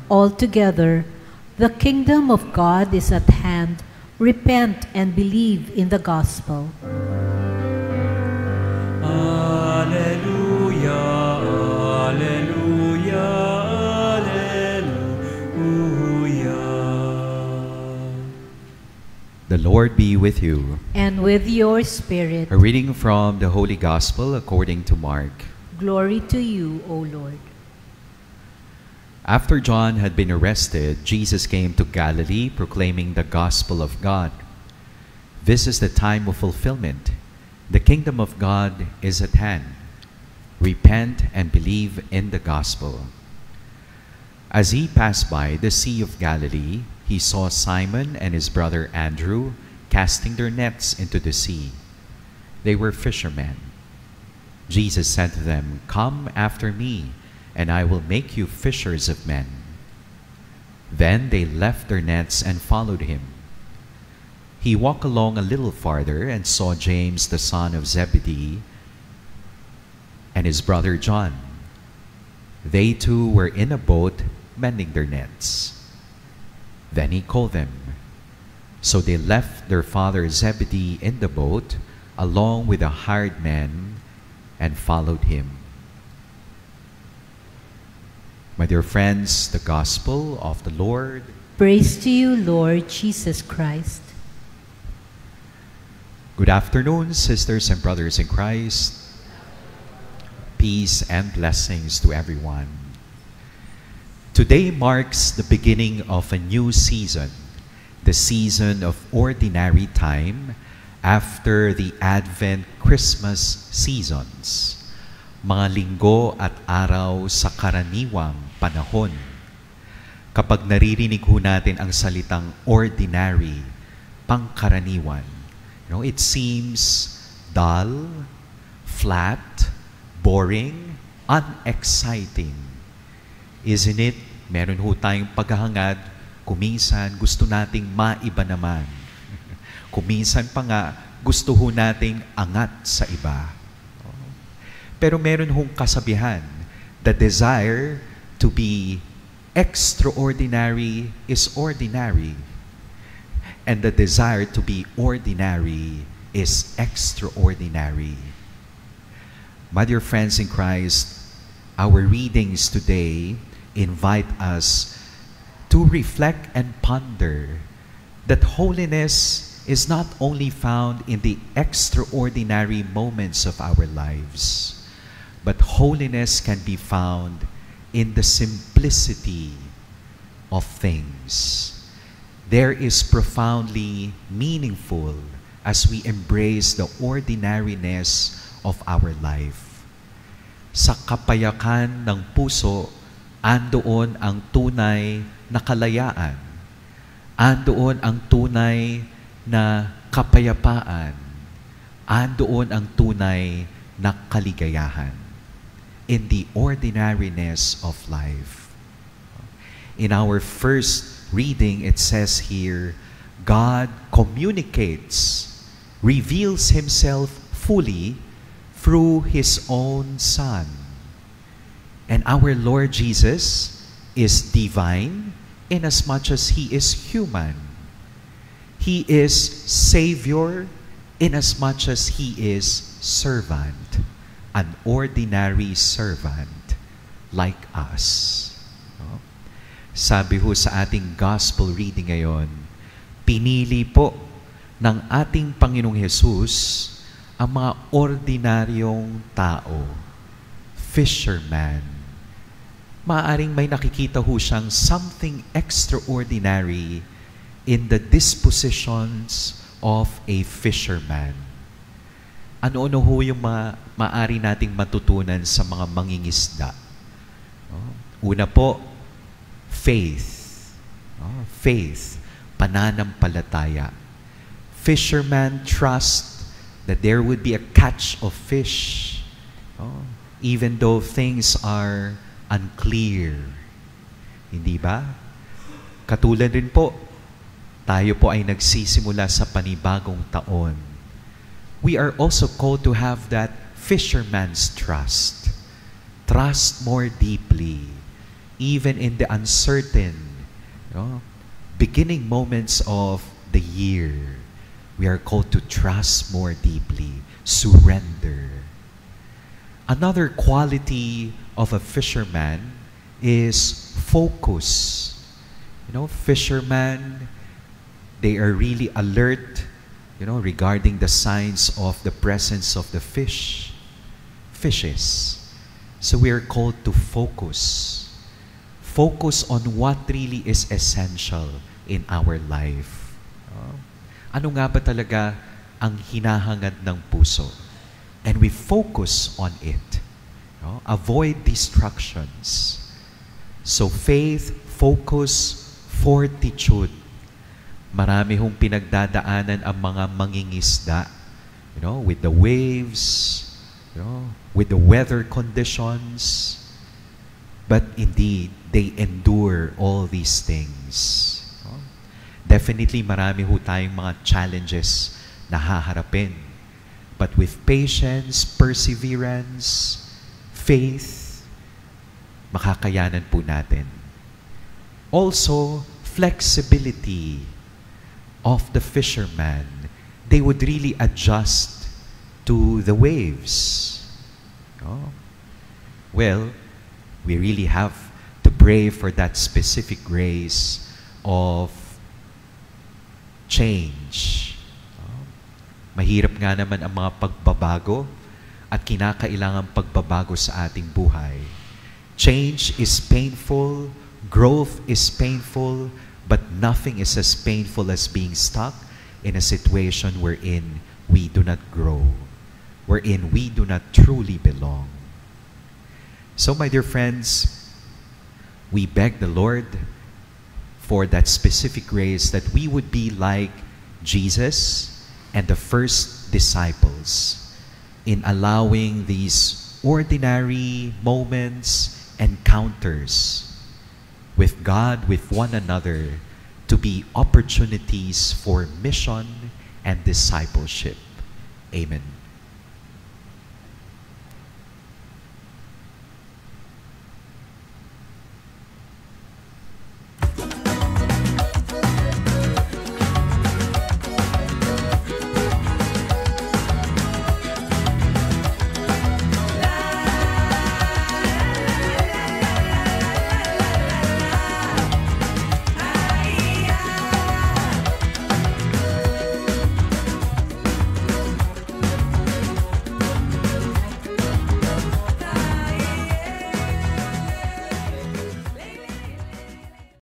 Altogether, the kingdom of God is at hand. Repent and believe in the gospel. Alleluia, alleluia, alleluia. The Lord be with you. And with your spirit. A reading from the Holy Gospel according to Mark. Glory to you, O Lord. After John had been arrested, Jesus came to Galilee proclaiming the gospel of God. This is the time of fulfillment. The kingdom of God is at hand. Repent and believe in the gospel. As he passed by the Sea of Galilee, he saw Simon and his brother Andrew casting their nets into the sea. They were fishermen. Jesus said to them, "Come after me, and I will make you fishers of men." Then they left their nets and followed him. He walked along a little farther and saw James the son of Zebedee and his brother John. They too were in a boat mending their nets. Then he called them. So they left their father Zebedee in the boat along with the hired men and followed him. My dear friends, the gospel of the Lord. Praise to you, Lord Jesus Christ. Good afternoon, sisters and brothers in Christ. Peace and blessings to everyone. Today marks the beginning of a new season, the season of ordinary time after the Advent Christmas seasons. Mga linggo at araw sa karaniwang panahon. Kapag naririnig ho natin ang salitang ordinary, pangkaraniwan, it seems dull, flat, boring, unexciting. Isn't it? Meron ho tayong paghahangad, kuminsan gusto nating maiba naman. Kuminsan pa nga gusto ho nating angat sa iba. Pero meron hong kasabihan, the desire to be extraordinary is ordinary. And the desire to be ordinary is extraordinary. My dear friends in Christ, our readings today invite us to reflect and ponder that holiness is not only found in the extraordinary moments of our lives, but holiness can be found in the simplicity of things. There is profoundly meaningful as we embrace the ordinariness of our life. Sa kapayakan ng puso, andoon ang tunay na kalayaan. Andoon ang tunay na kapayapaan. Andoon ang tunay na kaligayahan. In the ordinariness of life. In our first reading, it says here, God communicates, reveals Himself fully through His own Son. And our Lord Jesus is divine inasmuch as He is human. He is Savior inasmuch as He is servant, an ordinary servant like us. Sabi ho sa ating gospel reading ngayon, pinili po ng ating Panginoong Hesus ang mga ordinaryong tao, fisherman. Maaring may nakikita ho siyang something extraordinary in the dispositions of a fisherman. Ano-ano ho yung maaari nating matutunan sa mga mangingisda? Una po, faith. Faith, pananampalataya. Fishermen trust that there would be a catch of fish, even though things are unclear. Hindi ba? Katulad rin po, tayo po ay nagsisimula sa panibagong taon. We are also called to have that fisherman's trust. Trust more deeply even in the uncertain, beginning moments of the year, we are called to trust more deeply, surrender. Another quality of a fisherman is focus. Fishermen, they are really alert, regarding the signs of the presence of the fishes. So we are called to focus. Focus on what really is essential in our life. Ano nga ba talaga ang hinahangad ng puso? And we focus on it. Avoid distractions. So faith, focus, fortitude. Marami hong pinagdadaanan ang mga mangingisda, with the waves, with the weather conditions. But indeed, they endure all these things. Definitely, marami ho tayong mga challenges na haharapin. But with patience, perseverance, faith, makakayanan po natin. Also, flexibility of the fisherman. They would really adjust to the waves. Well, we really have to pray for that specific grace of change. Mahirap nga naman ang mga pagbabago at kinakailangan pagbabago sa ating buhay. Change is painful, growth is painful, but nothing is as painful as being stuck in a situation wherein we do not grow, wherein we do not truly belong. So, my dear friends, we beg the Lord for that specific grace that we would be like Jesus and the first disciples in allowing these ordinary moments, encounters with God, with one another, to be opportunities for mission and discipleship. Amen.